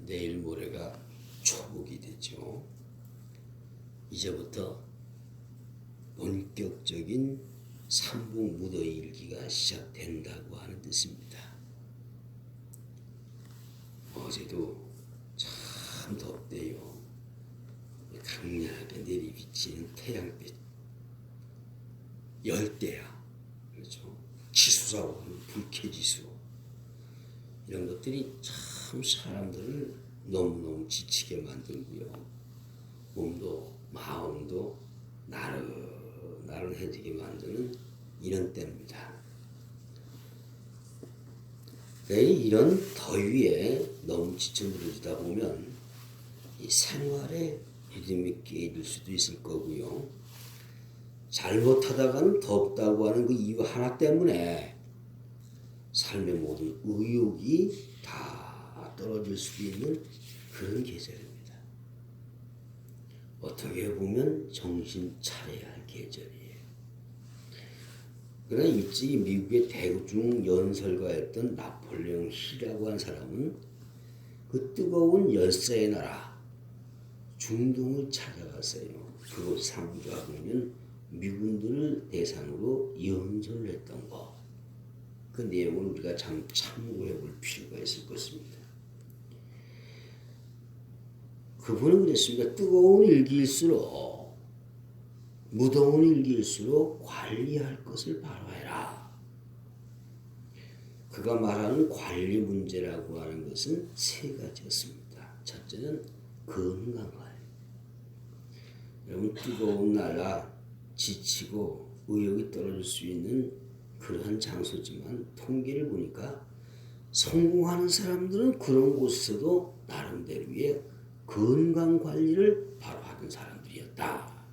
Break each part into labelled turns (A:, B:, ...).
A: 내일 모레가 초복이 되죠. 이제부터 본격적인 삼복 무더위 일기가 시작된다고 하는 뜻입니다. 어제도 참 덥대요. 강렬하게 내리비치는 태양빛, 열대야, 그렇죠? 지수라고 하는 불쾌지수, 이런 것들이 참 사람들을 너무너무 지치게 만들고요. 몸도 마음도 나른해지게 만드는 이런 때입니다. 이런 더위에 너무 지쳐 늘어지다 보면 이 생활에 리듬이 깨질 수도 있을 거고요. 잘못하다가는 덥다고 하는 그 이유 하나 때문에 삶의 모든 의욕이 다 떨어질 수 있는 그런 계절입니다. 어떻게 보면 정신 차려야 할 계절이에요. 그러나 일찍이 미국의 대중 연설가였던 나폴레옹 힐이라고 한 사람은 그 뜨거운 열사의 나라 중동을 찾아갔어요. 그곳 상주하면 미군들을 대상으로 연설을 했던 거. 그 내용을 우리가 참고해 볼 필요가 있을 것입니다. 그분은 그랬습니다. 뜨거운 일기일수록, 무더운 일기일수록 관리할 것을 바로 해라. 그가 말하는 관리 문제라고 하는 것은 세 가지였습니다. 첫째는 건강관리. 여러분, 뜨거운 나라, 지치고 의욕이 떨어질 수 있는 그러한 장소지만 통계를 보니까 성공하는 사람들은 그런 곳에서도 나름대로의 건강관리를 바로 하던 사람들이었다.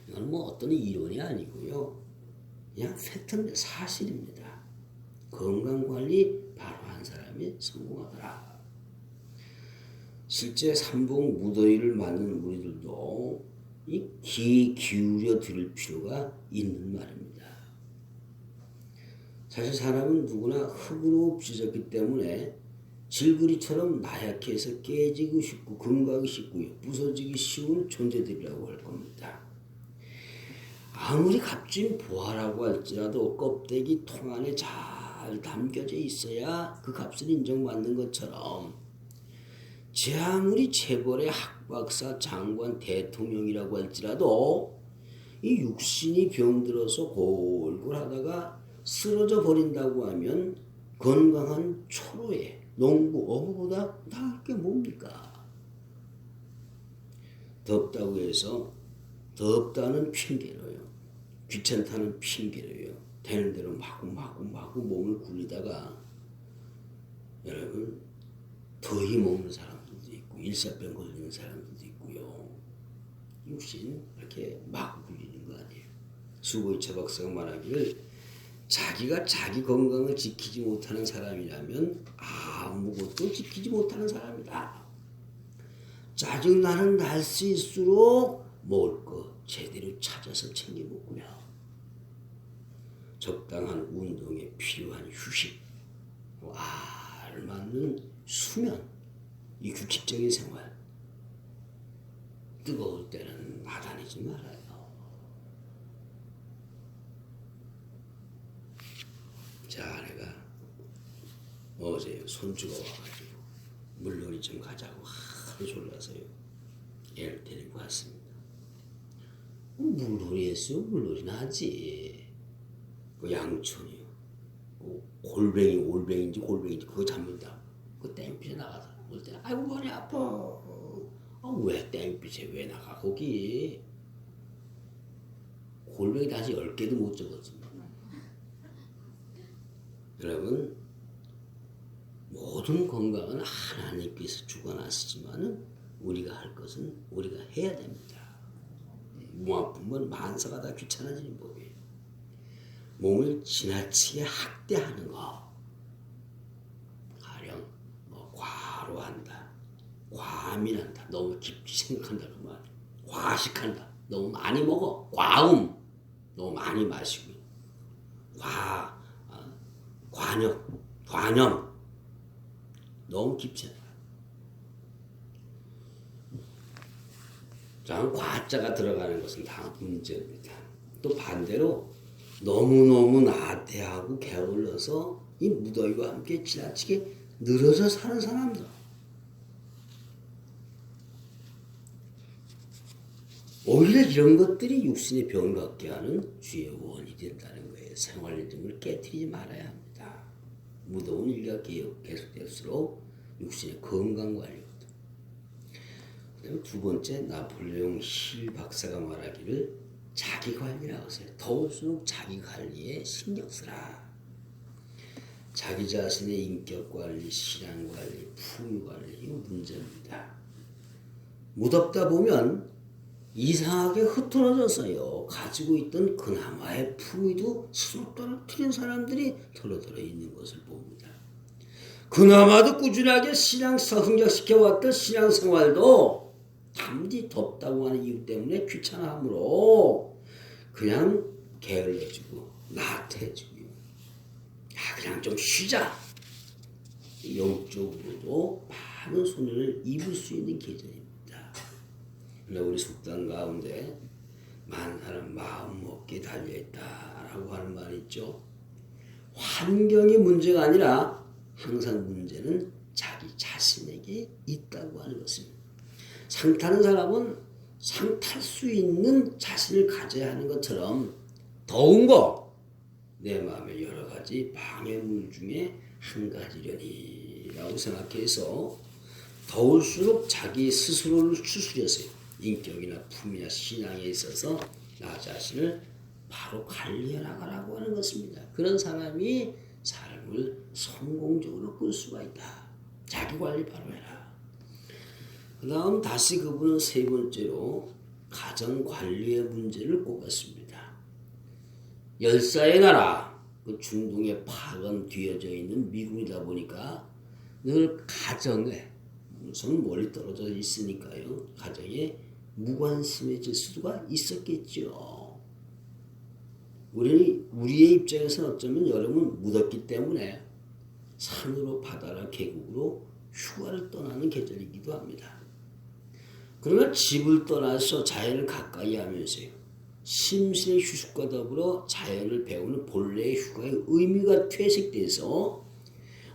A: 이건 뭐 어떤 이론이 아니고요. 그냥 팩트입니다. 사실입니다. 건강관리 바로 한 사람이 성공하더라. 실제 삼복 무더위를 맞는 우리들도 귀 기울여 들을 필요가 있는 말입니다. 사실 사람은 누구나 흙으로 빚었기 때문에 질그리처럼 나약해서 깨지고 쉽고 금가기 쉽고요. 부서지기 쉬운 존재들이라고 할 겁니다. 아무리 값진 보화라고 할지라도 껍데기 통 안에 잘 담겨져 있어야 그 값을 인정받는 것처럼 제 아무리 재벌의 학박사, 장관, 대통령이라고 할지라도 이 육신이 병들어서 골골하다가 쓰러져 버린다고 하면 건강한 초로에 농부, 어부보다 나을 게 뭡니까? 덥다고 해서 덥다는 핑계로요. 귀찮다는 핑계로요. 되는 대로 마구 몸을 굴리다가 여러분 더위 먹는 사람들도 있고 일사병 걸리는 사람들도 있고요. 육신 이렇게 마구 굴리는 거 아니에요. 수고이차 박사가 말하기를 자기가 자기 건강을 지키지 못하는 사람이라면 아무것도 지키지 못하는 사람이다. 짜증나는 날씨일수록 먹을 거 제대로 찾아서 챙겨 먹고요. 적당한 운동에 필요한 휴식, 알맞는 수면, 이 규칙적인 생활. 뜨거울 때는 나다니지 말아요. 자, 내가 어제 손주가 와가지고 물놀이 좀 가자고 하루 졸라서요. 애를 데리고 왔습니다. 물놀이 했어요. 물놀이나 하지. 그 양촌이요. 그 올뱅인지 그거 잡는다. 그 땡빛에 나가서 올 때 아이고 머리 아파. 왜 땡빛에 왜 나가 거기. 골뱅이 다시 10개도 못 잡았지. 여러분, 모든 건강은 하나님께서 주관하시지만은 우리가 할 것은 우리가 해야 됩니다. 몸 아프면 만사가 다 귀찮아지는 법이에요. 몸을 지나치게 학대하는 거, 가령 과로한다, 과민한다, 너무 깊이 생각한다 그 말, 과식한다, 너무 많이 먹어, 과음, 너무 많이 마시고, 관염 너무 깊잖아요. 자, 과자가 들어가는 것은 다 문제입니다. 또 반대로 너무너무 나태하고 게을러서 이 무더위와 함께 지나치게 늘어져 사는 사람들. 오히려 이런 것들이 육신의 병을 갖게 하는 주의 원인이 된다는 거예요. 생활 리듬을 깨뜨리지 말아야 합니다. 무더운 일과 계속될수록 육신의 건강 관리거든. 그다음에 두 번째, 나폴레옹 힐 박사가 말하기를 자기 관리라고 했어요. 더울수록 자기 관리에 신경 쓰라. 자기 자신의 인격 관리, 신앙 관리, 풍요 관리, 이거 문제입니다. 무덥다 보면 이상하게 흐트러져서요. 가지고 있던 그나마의 풍요도 스스로 떨어뜨린 사람들이 털어들어 있는 것을 봅니다. 그나마도 꾸준하게 성장시켜왔던 신앙생활도 단지 덥다고 하는 이유 때문에 귀찮아함으로 그냥 게을러지고 나태해지고 그냥 좀 쉬자. 영적으로도 많은 손해를 입을 수 있는 계절입니다. 우리 속담 가운데 많은 사람 마음 먹기에 달려있다라고 하는 말이 있죠. 환경이 문제가 아니라 항상 문제는 자기 자신에게 있다고 하는 것입니다. 상 타는 사람은 상 탈 수 있는 자신을 가져야 하는 것처럼 더운 거 내 마음에 여러 가지 방해물 중에 한 가지려니라고 생각해서 더울수록 자기 스스로를 추스려서요. 인격이나 품이나 신앙에 있어서 나 자신을 바로 관리해 나가라고 하는 것입니다. 그런 사람이 삶을 성공적으로 끌 수가 있다. 자기 관리 바로 해라. 그 다음 다시 그분은 세 번째로 가정 관리의 문제를 꼽았습니다. 열사의 나라, 그 중동에 파건 뒤어져 있는 미국이다 보니까 늘 가정에 우선 멀리 떨어져 있으니까요. 가정에 무관심해질 수가 있었겠죠. 우리의 입장에서는 어쩌면 여름은 묻었기 때문에 산으로 바다나 계곡으로 휴가를 떠나는 계절이기도 합니다. 그러면 집을 떠나서 자연을 가까이 하면서요. 심신의 휴식과 더불어 자연을 배우는 본래의 휴가의 의미가 퇴색돼서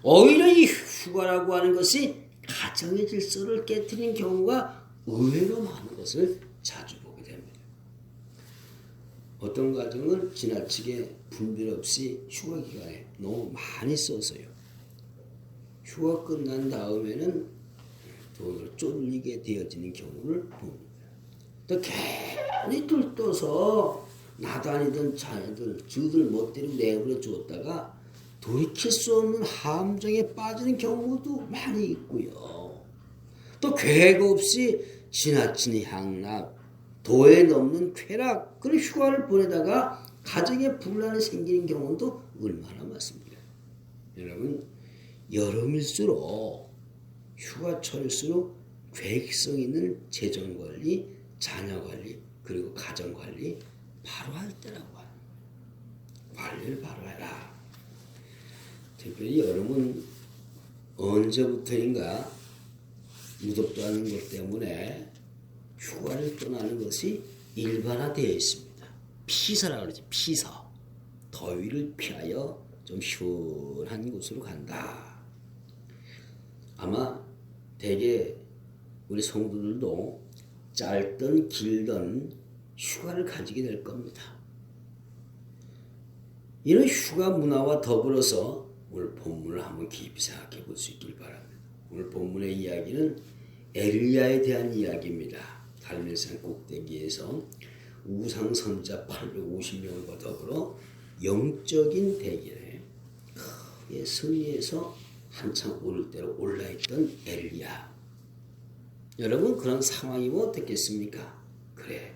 A: 오히려 이 휴가라고 하는 것이 가정의 질서를 깨뜨리는 경우가 의외로 많은 것을 자주 보게 됩니다. 어떤 가정은 지나치게 분별 없이 휴가 기간에 너무 많이 써서요. 휴가 끝난 다음에는 돈을 쫄리게 되어지는 경우를 봅니다. 또 괜히 들떠서 나다니던 자녀들, 저들 멋대로 내버려 주었다가 돌이킬 수 없는 함정에 빠지는 경우도 많이 있고요. 또 계획 없이 지나친 향락, 도에 넘는 쾌락, 그런 휴가를 보내다가 가정에 분란이 생기는 경우도 얼마나 많습니까? 여러분, 여름일수록 휴가철일수록 계획성 있는 재정관리, 자녀관리, 그리고 가정관리 바로 할 때라고 하는 거예요. 관리를 바로 해라. 특별히 여름은 언제부터인가 무덥도 않은 것 때문에 휴가를 떠나는 것이 일반화되어 있습니다. 피서라고 그러지, 피서. 더위를 피하여 좀 시원한 곳으로 간다. 아마 대개 우리 성도들도 짧든 길든 휴가를 가지게 될 겁니다. 이런 휴가 문화와 더불어서 오늘 본문을 한번 깊이 생각해 볼 수 있길 바랍니다. 오늘 본문의 이야기는 엘리야에 대한 이야기입니다. 갈멜산 꼭대기에서 우상 선지자 850명과 더불어 영적인 대결에 크게 승리해서 한참 오를 대로 올라있던 엘리야. 여러분, 그런 상황이 뭐 어떻겠습니까? 그래,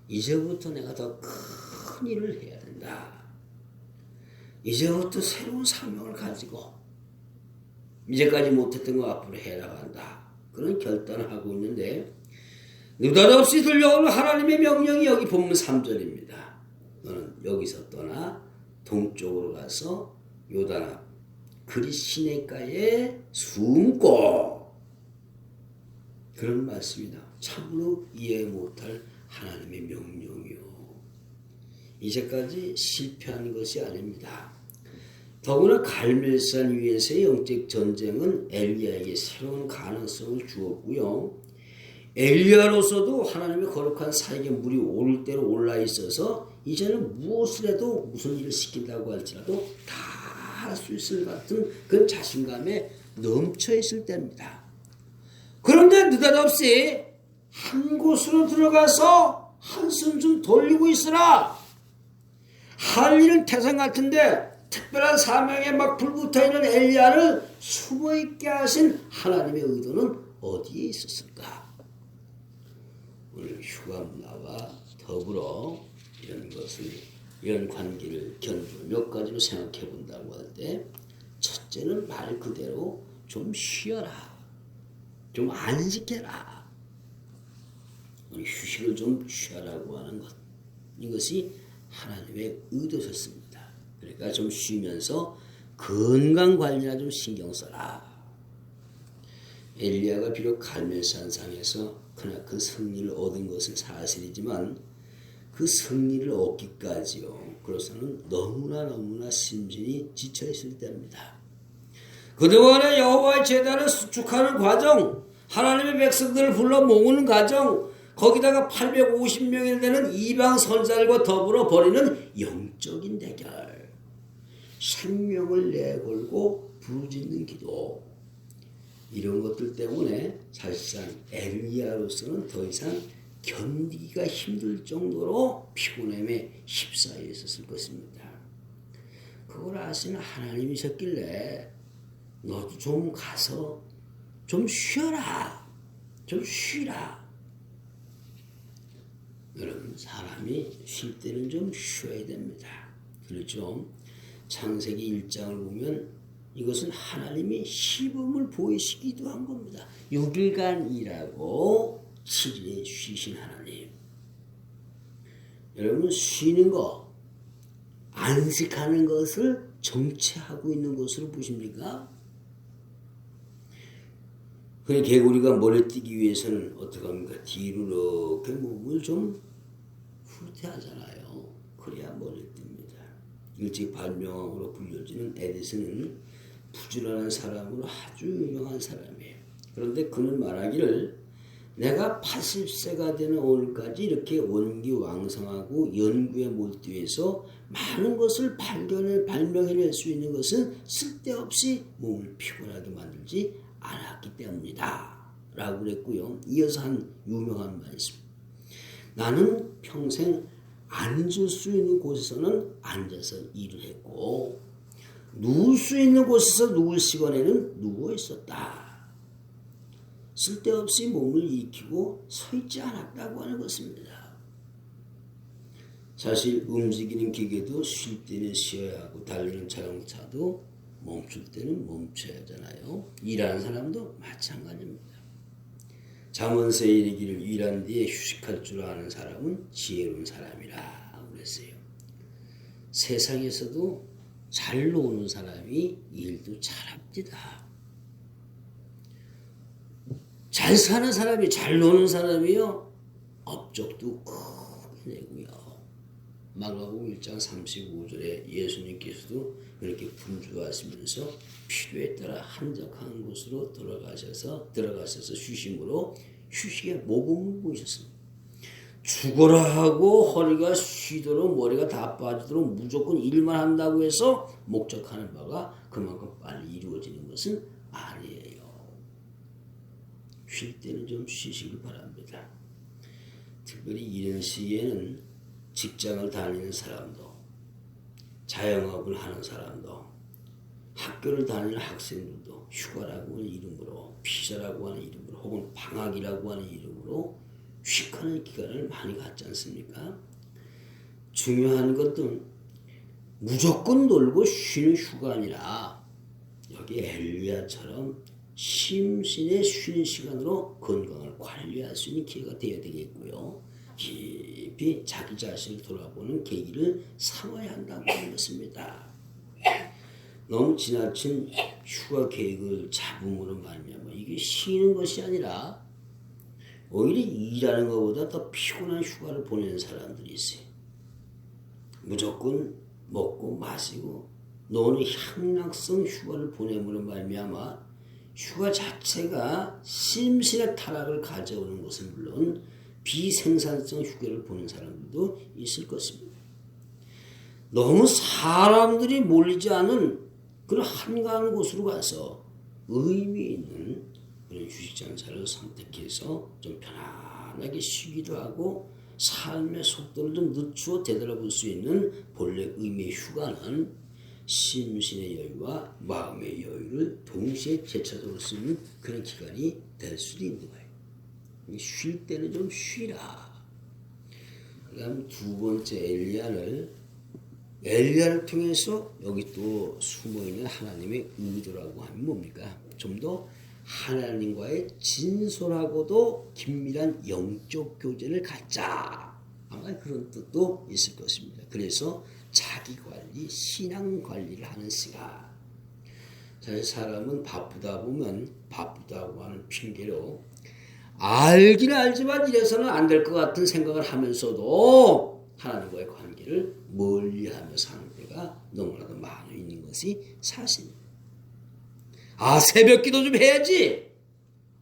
A: 이제부터 내가 더 큰 일을 해야 된다. 이제부터 새로운 사명을 가지고 이제까지 못했던 거 앞으로 해나간다. 그런 결단을 하고 있는데 느닷없이 들려오는 하나님의 명령이 여기 본문 3절입니다. 너는 여기서 떠나 동쪽으로 가서 요단 앞 그리 시냇가에 숨고 그런 말씀이다. 참으로 이해 못할 하나님의 명령이요. 이제까지 실패한 것이 아닙니다. 더구나 갈멜산 위에서의 영적 전쟁은 엘리야에게 새로운 가능성을 주었고요. 엘리야로서도 하나님의 거룩한 사역에 물이 오를 대로 올라 있어서 이제는 무엇을 해도 무슨 일을 시킨다고 할지라도 다 할 수 있을 것 같은 그런 자신감에 넘쳐 있을 때입니다. 그런데 느닷없이 한 곳으로 들어가서 한숨 좀 돌리고 있으라. 할 일은 태산 같은데 특별한 사명에 막 불붙어 있는 엘리야를 숨어있게 하신 하나님의 의도는 어디에 있었을까? 오늘 휴가 문화와 더불어 이런 관계를 견주어 몇 가지로 생각해 본다고 할 때, 첫째는 말 그대로 좀 쉬어라. 좀 안식해라. 휴식을 좀 취하라고 하는 것. 이것이 하나님의 의도셨습니다. 그러니까 좀 쉬면서 건강 관리나 좀 신경 써라. 엘리야가 비록 갈멜산상에서 그나큰 승리를 얻은 것은 사실이지만 그 승리를 얻기까지요. 그로서는 너무나 심신이 지쳐 있을 때입니다. 그동안에 여호와의 제단을 수축하는 과정, 하나님의 백성들을 불러 모으는 과정, 거기다가 850명이 되는 이방 선자들과 더불어 벌이는 영적인 대결, 생명을 내걸고 부르짖는 기도, 이런 것들 때문에 사실상 엘리야로서는 더 이상 견디기가 힘들 정도로 피곤함에 휩싸여 있었을 것입니다. 그걸 아시는 하나님이셨길래 너도 좀 가서 좀 쉬어라. 좀 쉬라. 여러분, 사람이 쉴 때는 좀 쉬어야 됩니다. 그렇죠? 창세기 1장을 보면 이것은 하나님이 시범을 보이시기도 한 겁니다. 6일간 일하고 7일에 쉬신 하나님. 여러분, 쉬는 거, 안식하는 것을 정체하고 있는 것으로 보십니까? 그래, 개구리가 멀리 뛰기 위해서는 어떻게 합니까? 뒤로 이렇게 몸을 좀 후퇴하잖아요. 그래야 멀리 뜁니다. 일찍 발명으로 불려지는 에디슨은 부지런한 사람으로 아주 유명한 사람이에요. 그런데 그는 말하기를 내가 80세가 되는 오늘까지 이렇게 원기왕성하고 연구에 몰두해서 많은 것을 발명해낼 수 있는 것은 쓸데없이 몸을 피곤하게 만들지 않았기 때문이다 라고 그랬고요. 이어서 한 유명한 말이 있습니다. 나는 평생 앉을 수 있는 곳에서는 앉아서 일을 했고 누울 수 있는 곳에서 누울 시간에는 누워 있었다. 쓸데없이 몸을 익히고 서 있지 않았다고 하는 것입니다. 사실 움직이는 기계도 쉴 때는 쉬어야 하고 달리는 자동차도 멈출 때는 멈춰야 하잖아요. 일하는 사람도 마찬가지입니다. 잠언서에 이르기를 일한 뒤에 휴식할 줄 아는 사람은 지혜로운 사람이라 그랬어요. 세상에서도 잘 노는 사람이 일도 잘합니다. 잘 사는 사람이, 잘 노는 사람이요, 업적도 크게 내고요. 마가복음 1장 35절에 예수님께서도 이렇게 분주하시면서 필요에 따라 한적한 곳으로 들어가셔서 쉬심으로 휴식의 모범을 보이셨습니다. 죽어라 하고 허리가 쉬도록 머리가 다 빠지도록 무조건 일만 한다고 해서 목적하는 바가 그만큼 빨리 이루어지는 것은 아니에요. 쉴 때는 좀 쉬시길 바랍니다. 특별히 이런 시기에는 직장을 다니는 사람도, 자영업을 하는 사람도, 학교를 다니는 학생들도 휴가라고 하는 이름으로, 피자라고 하는 이름으로, 혹은 방학이라고 하는 이름으로 휴식하는 기간을 많이 갖지 않습니까? 중요한 것은 무조건 놀고 쉬는 휴가 아니라 여기 엘리야처럼 심신의 쉬는 시간으로 건강을 관리할 수 있는 기회가 되어야 되겠고요. 깊이 자기 자신을 돌아보는 계기를 삼아야 한다고 하는 것입니다. 너무 지나친 휴가 계획을 잡음으로 말미암아 이게 쉬는 것이 아니라 오히려 일하는 것보다 더 피곤한 휴가를 보내는 사람들이 있어요. 무조건 먹고 마시고 노는 향락성 휴가를 보내므로 말미암아 휴가 자체가 심신의 타락을 가져오는 것은 물론 비생산성 휴가를 보는 사람들도 있을 것입니다. 너무 사람들이 몰리지 않은 그런 한가한 곳으로 가서 의미 있는 그런 휴식장사를 선택해서 좀 편안하게 쉬기도 하고 삶의 속도를 좀 늦추어 되돌아볼 수 있는 본래 의미의 휴가는 심신의 여유와 마음의 여유를 동시에 되찾아올 수 있는 그런 기간이 될 수도 있는 거예요. 쉴 때는 좀 쉬라. 그 다음 두 번째 엘리야를 통해서 여기 또 숨어있는 하나님의 의도라고 하면 뭡니까? 좀 더 하나님과의 진솔하고도 긴밀한 영적 교제를 갖자. 아마 그런 뜻도 있을 것입니다. 그래서 자기관리, 신앙관리를 하는 시간. 사실 사람은 바쁘다 보면 바쁘다고 하는 핑계로 알긴 알지만 이래서는 안 될 것 같은 생각을 하면서도 하나님과의 관계를 멀리하며 사는 때가 너무나도 많이 있는 것이 사실입니다. 새벽기도 좀 해야지.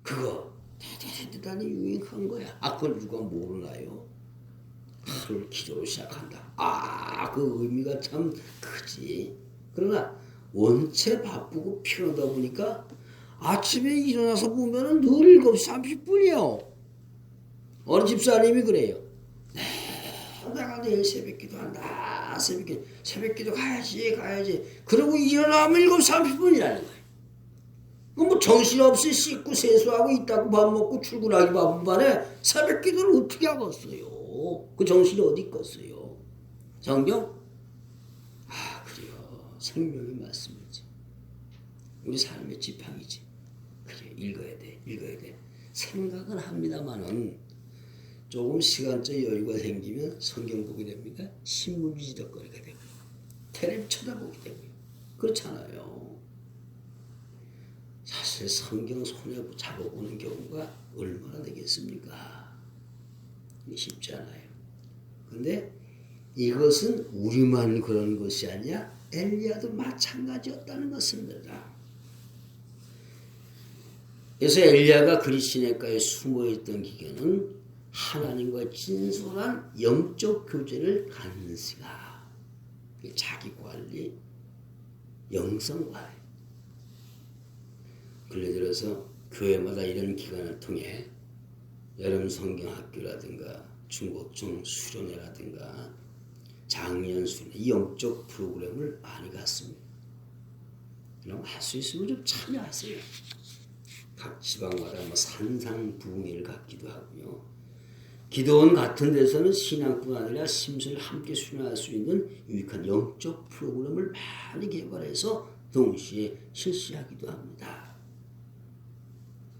A: 그거 대단히 유익한 거야. 그걸 누가 모르나요? 하루를 기도로 시작한다. 그 의미가 참 크지. 그러나 원체 바쁘고 피곤하다 보니까 아침에 일어나서 보면은 늘 7시 30분이요. 어느 집사님이 그래요. 내가 내일 새벽기도 한다. 새벽기도 가야지. 그러고 일어나면 7시 30분이라는 거예요. 뭐 정신없이 씻고 세수하고 있다고 밥 먹고 출근하기 바쁜 반에 새벽기도를 어떻게 하겠어요? 그 정신이 어디 있겠어요? 성경? 그래요. 생명의 말씀이지. 우리 삶의 지팡이지. 그래, 읽어야 돼. 생각은 합니다만은 조금 시간적 여유가 생기면 성경 보게 됩니다. 신문 지적거리가 되고 텔레비 쳐다보게 되고요. 그렇잖아요. 사실 성경 손에 잡아보는 경우가 얼마나 되겠습니까? 쉽지 않아요. 근데 이것은 우리만 그런 것이 아니라 엘리야도 마찬가지였다는 것입니다. 그래서 엘리야가 그리 시내가에 숨어있던 기간은 하나님과 진솔한 영적 교제를 갖는 시간. 자기관리, 영성관리. 근래 들어서 교회마다 이런 기간을 통해 여름 성경학교라든가 중고등 수련회라든가 장년 수련회 영적 프로그램을 많이 갔습니다. 그럼 할 수 있으면 좀 참여하세요. 각 지방마다 산상부흥회를 갖기도 하고요. 기도원 같은 데서는 신앙뿐 아니라 심신을 함께 수련할 수 있는 유익한 영적 프로그램을 많이 개발해서 동시에 실시하기도 합니다.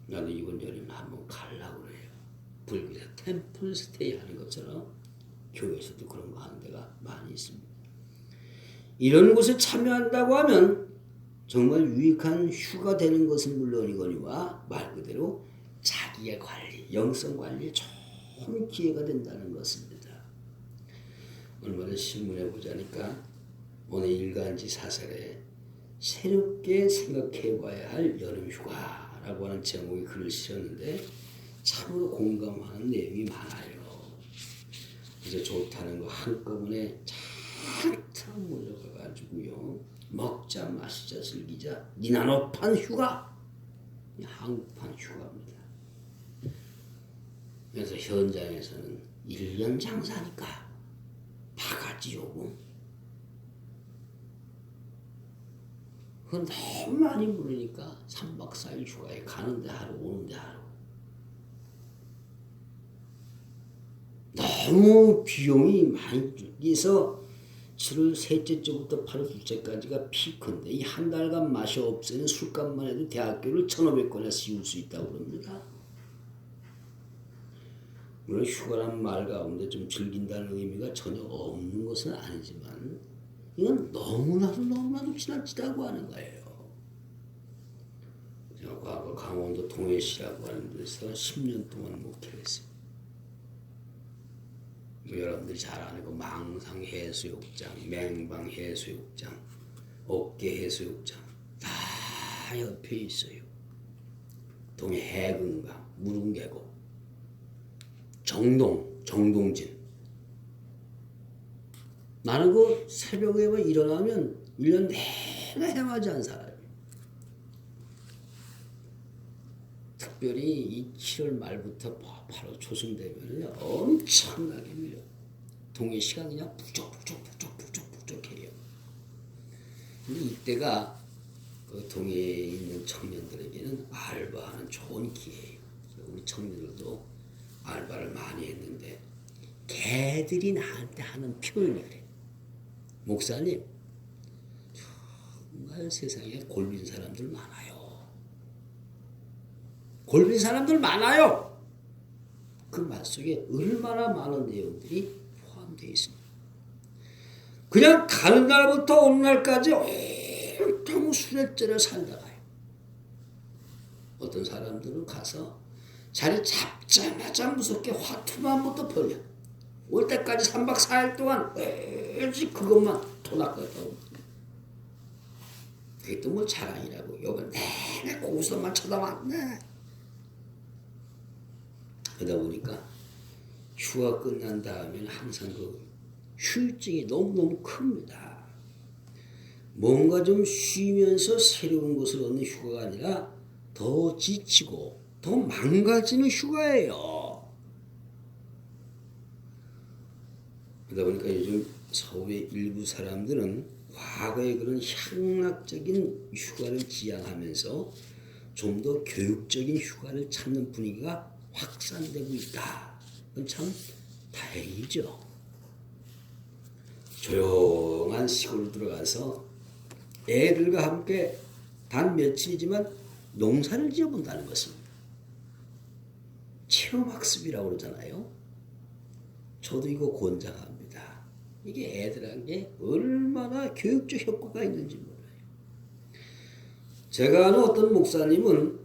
A: 나도 이번 여름에 한번 가려고 그래요. 불교에서 템플 스테이 하는 것처럼 교회에서도 그런 거 하는 데가 많이 있습니다. 이런 곳에 참여한다고 하면 정말 유익한 휴가 되는 것은 물론이거니와 말 그대로 자기의 관리, 영성 관리에 좋은 기회가 된다는 것입니다. 얼마 전 신문에 보자니까 오늘 일간지 사설에 새롭게 생각해봐야 할 여름휴가 라고 하는 제목의 글을 실었는데 참으로 공감하는 내용이 많아요. 이제 좋다는 거 한꺼번에 찬찬 몰려가가지고요. 먹자 마시자 즐기자 니나노판 휴가. 한국판 휴가입니다. 그래서 현장에서는 1년 장사니까 바가지 요금 그건 너무 많이 물으니까 3박 4일 휴가에 가는데 하루 오는데 하루 너무 비용이 많이 들어서 7월 셋째 주부터 8월 둘째까지가 피크인데 이 한 달간 맛이 없애는 술값만 해도 대학교를 1,500권이나 씌울 수 있다고 그럽니다. 물론 휴가란 말 가운데 좀 즐긴다는 의미가 전혀 없는 것은 아니지만 이건 너무나도 지나치다고 하는 거예요. 제가 과거 강원도 동해시라고 하는 데서 10년 동안 목회를 했어요. 여러분들이 잘 아는 그 망상 해수욕장, 맹방 해수욕장, 어깨 해수욕장 다 옆에 있어요. 동해 해금강, 무릉계곡, 정동진. 나는 그 새벽에 일어나면 1년 내내 해맞이 안 살아요. 특별히 이 7월 말부터 바로 초승되면 엄청나게 밀려. 동해시가 그냥 부쩍부쩍해요. 근데 이때가 그 동해에 있는 청년들에게는 알바하는 좋은 기회예요. 우리 청년들도 알바를 많이 했는데 걔들이 나한테 하는 표현이 그래. 목사님, 정말 세상에 골빈 사람들 많아요. 골빈 사람들 많아요. 그 말 속에 얼마나 많은 내용들이 포함되어 있습니다. 그냥 가는 날부터 오는 날까지 온통 수레째를 살다가요. 어떤 사람들은 가서 자리 잡자마자 무섭게 화투만부터 벌려. 올 때까지 3박 4일 동안 오직 그것만 토닥거렸다고. 그게 또 뭐 자랑이라고. 여기 내내 거기서만 쳐다봤네. 그러다 보니까 휴가 끝난 다음에는 항상 그 휴증이 너무너무 큽니다. 뭔가 좀 쉬면서 새로운 것을 얻는 휴가가 아니라 더 지치고 더 망가지는 휴가예요. 그러다 보니까 요즘 서울의 일부 사람들은 과거의 그런 향락적인 휴가를 지향하면서 좀 더 교육적인 휴가를 찾는 분위기가 확산되고 있다. 그건 참 다행이죠. 조용한 시골 들어가서 애들과 함께 단 며칠이지만 농사를 지어본다는 것은 체험학습이라고 그러잖아요. 저도 이거 권장합니다. 이게 애들에게 얼마나 교육적 효과가 있는지 몰라요. 제가 아는 어떤 목사님은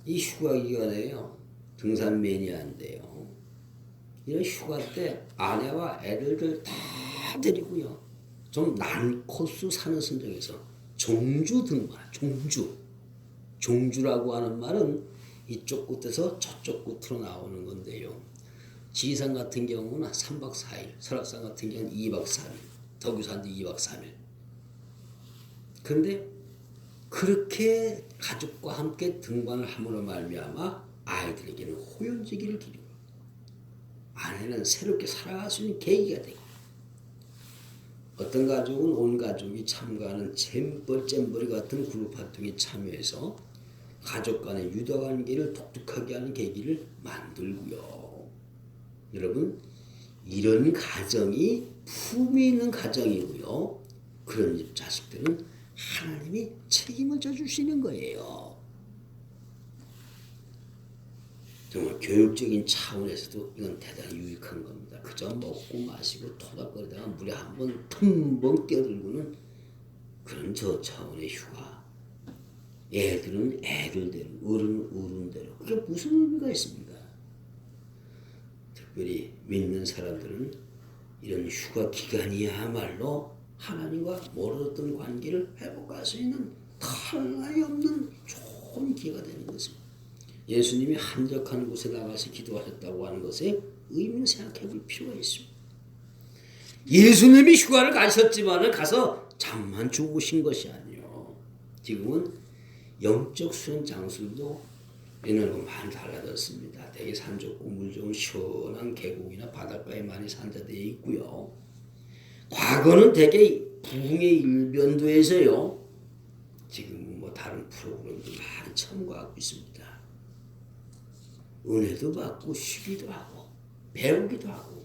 A: 이 휴가 기간에요. 등산 매니아인데요. 이런 휴가 때 아내와 애들을 다 데리고요. 좀 난 코스 사는 선정에서 종주 등반, 종주라고 하는 말은 이쪽 끝에서 저쪽 끝으로 나오는 건데요. 지리산 같은 경우는 3박 4일, 설악산 같은 경우는 2박 3일, 덕유산도 2박 3일. 그런데 그렇게 가족과 함께 등반을 함으로 말미암아 아이들에게는 호연지기를 기르고 아내는 새롭게 살아갈 수 있는 계기가 되고 어떤 가족은 온 가족이 참가하는 잼버리 같은 그룹 활동에 참여해서 가족 간의 유대관계를 독특하게 하는 계기를 만들고요. 여러분, 이런 가정이 품이 있는 가정이고요. 그런 집 자식들은 하나님이 책임을 져주시는 거예요. 정말 교육적인 차원에서도 이건 대단히 유익한 겁니다. 그저 먹고 마시고 토닥거리다가 물에 한번 텀벙 뛰어들고는 그런 저 차원의 휴가. 애들은 애들대로, 어른은 어른대로. 그게 무슨 의미가 있습니까? 특별히 믿는 사람들은 이런 휴가 기간이야말로 하나님과 멀어졌던 관계를 회복할 수 있는 탈나위 없는 좋은 기회가 되는 것입니다. 예수님이 한적한 곳에 나가서 기도하셨다고 하는 것에 의미를 생각해 볼 필요가 있습니다. 예수님이 휴가를 가셨지만 가서 잠만 주무신 것이 아니에요. 지금은 영적 수련 장소도 옛날과 많이 달라졌습니다. 되게 산 좋고 물 좋은 시원한 계곡이나 바닷가에 많이 산자되어 있고요. 과거는 되게 부흥의 일변도에서요. 지금 뭐 다른 프로그램도 많이 참고하고 있습니다. 은혜도 받고 쉬기도 하고 배우기도 하고.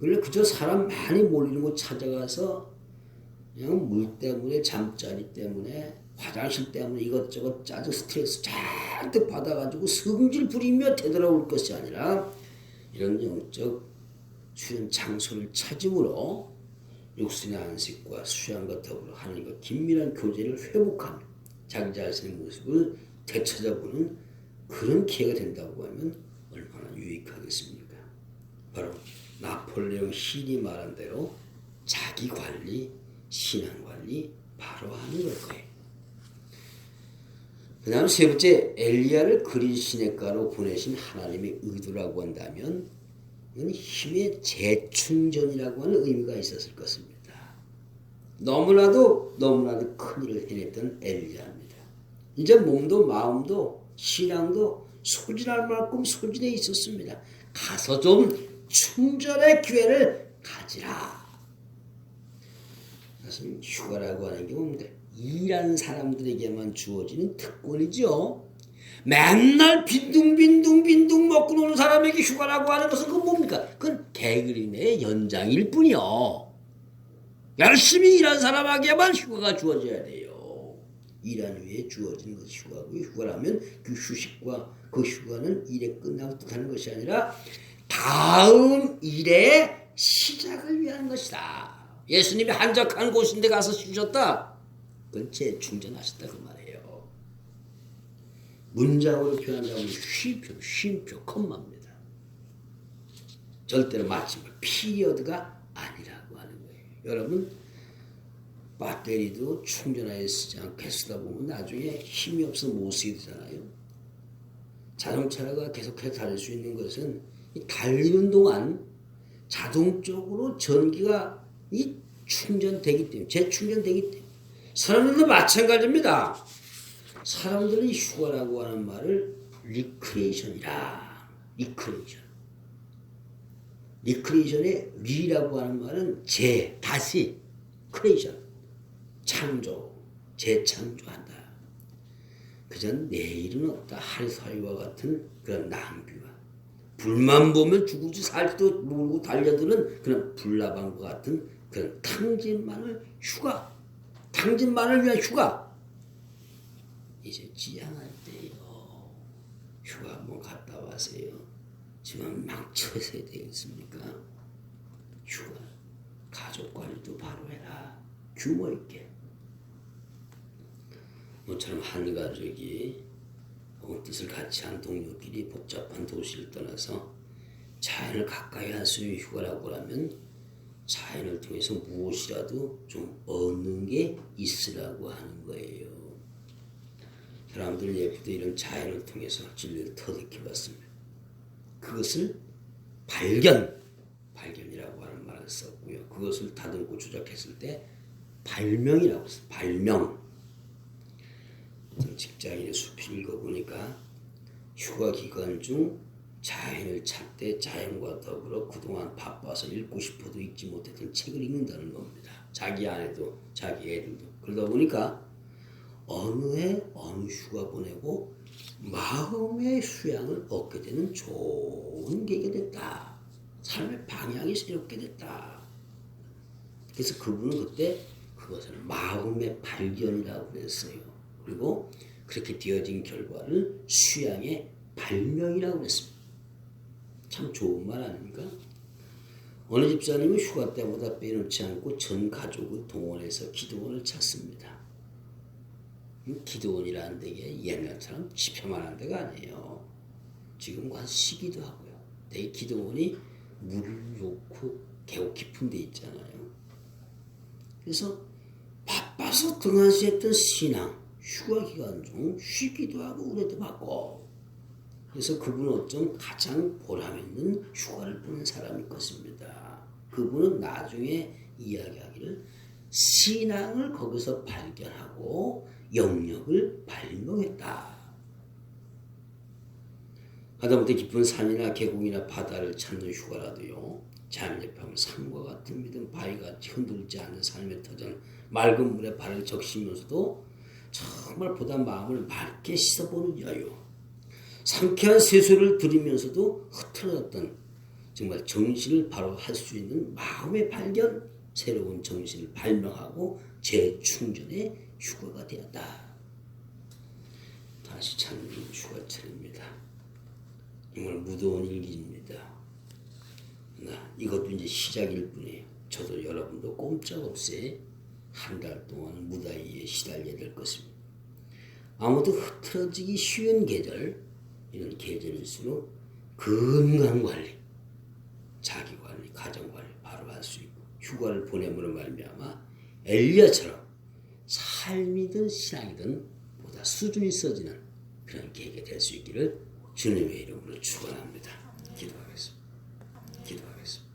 A: 원래 그저 사람 많이 몰리는 곳 찾아가서 그냥 물 때문에 잠자리 때문에 화장실 때문에 이것저것 짜증 스트레스 잔뜩 받아가지고 성질 부리며 되돌아올 것이 아니라 이런 영적 수련 장소를 찾음으로 육신의 안식과 수양과 더불어 하나님과 긴밀한 교제를 회복하며 자기 자신의 모습을 되찾아보는 그런 기회가 된다고 하면 얼마나 유익하겠습니까? 바로 나폴레옹 힐이 말한 대로 자기 관리, 신앙 관리 바로 하는 걸 거예요. 그 다음 세 번째, 엘리야를 그린 시냇가로 보내신 하나님의 의도라고 한다면 이건 힘의 재충전이라고 하는 의미가 있었을 것입니다. 너무나도 큰 일을 해냈던 엘리야입니다. 이제 몸도 마음도 신앙도 소진할 만큼 소진해 있었습니다. 가서 좀 충전의 기회를 가지라. 사실 휴가라고 하는 게 뭡니까? 일하는 사람들에게만 주어지는 특권이죠. 맨날 빈둥 먹고 노는 사람에게 휴가라고 하는 것은 그건 뭡니까? 그건 개그림의 연장일 뿐이요. 열심히 일한 사람에게만 휴가가 주어져야 돼요. 일한 후에 주어지는 것이 휴가고, 휴가라면 그 휴식과 그 휴가는 일에 끝나고 하는 것이 아니라 다음 일의 시작을 위한 것이다. 예수님이 한적한 곳인데 가서 쉬셨다. 그건 재충전하셨다 그 말이에요. 문장으로 표현하면 쉼표, 컴마입니다. 절대로 마침을 피리어드가 아니라고 하는 거예요. 여러분, 배터리도 충전하여 쓰지 않고 쓰다 보면 나중에 힘이 없어 못 쓰게 되잖아요. 자동차가 계속해서 달릴 수 있는 것은 달리는 동안 자동적으로 전기가 충전되기 때문에, 재충전되기 때문에. 사람들도 마찬가지입니다. 사람들은 휴가라고 하는 말을 리크레이션이라. 리크레이션의 리라고 하는 말은 다시, 크레이션, 창조, 재창조한다. 그전 내일은 없다. 하루살이와 같은 그런 낭비와 불만 보면 죽을지 살지도 모르고 달려드는 그런 불나방과 같은 그런 탕진만을 위한 휴가. 이제 지향할 때요. 휴가 한번 갔다 와세요. 지금 망쳐서야 되겠습니까? 휴가. 가족 관리도 바로 해라. 규모 있게. 모처럼 한 가족이 뜻을 같이 한 동료끼리 복잡한 도시를 떠나서 자연을 가까이 할 수 있는 휴가라고 하면 자연을 통해서 무엇이라도 좀 얻는 게 있으라고 하는 거예요. 사람들 예쁘게 이런 자연을 통해서 진리를 터득해봤습니다. 그것을 발견이라고 하는 말을 썼고요. 그것을 다듬고 조작했을 때 발명이라고 했어요. 발명. 직장인의 숲을 읽어보니까 휴가 기간 중 자연을 찾되 자연과 더불어 그동안 바빠서 읽고 싶어도 읽지 못했던 책을 읽는다는 겁니다. 자기 아내도 자기 애들도. 그러다 보니까 어느 해 어느 휴가 보내고 마음의 수양을 얻게 되는 좋은 계기가 됐다. 삶의 방향이 새롭게 됐다. 그래서 그분은 그때 그것을 마음의 발견이라고 그랬어요. 그리고 그렇게 되어진 결과를 수양의 발명이라고 했습니다. 참 좋은 말 아닙니까? 어느 집사님은 휴가 때보다 빼놓지 않고 전 가족을 동원해서 기도원을 찾습니다. 기도원이라는 데가 옛날처럼 집회만한 데가 아니에요. 지금 가서 쉬기도 하고요. 되게 기도원이 물 좋고 계곡 깊은 데 있잖아요. 그래서 바빠서 등한시했던 신앙, 휴가 기간 중 쉬기도 하고 은혜도 받고. 그래서 그분은 어쩜 가장 보람있는 휴가를 보낸 사람일 것입니다. 그분은 나중에 이야기하기를 신앙을 거기서 발견하고 영역을 발명했다. 하다못해 깊은 산이나 계곡이나 바다를 찾는 휴가라도요. 자연 옆에 하면 산과 같은 믿음, 바위같이 흔들지 않는 삶의 터전, 맑은 물에 발을 적시면서도 정말 보다 마음을 맑게 씻어보는 여유, 상쾌한 세수를 들으면서도 흐트러졌던 정말 정신을 바로 할 수 있는 마음의 발견, 새로운 정신을 발명하고 재충전의 휴가가 되었다. 다시 찾는 휴가철입니다. 정말 무더운 일기입니다. 이것도 이제 시작일 뿐이에요. 저도 여러분도 꼼짝없이 한 달 동안 무더위에 시달려야 될 것입니다. 아무도 흐트러지기 쉬운 계절, 이런 계절일수록 건강관리, 자기관리, 가정관리 바로 할 수 있고 휴가를 보내므로 말미암아 엘리야처럼 삶이든 신앙이든 보다 수준이 있어지는 그런 계기가 될 수 있기를 주님의 이름으로 축원합니다. 기도하겠습니다.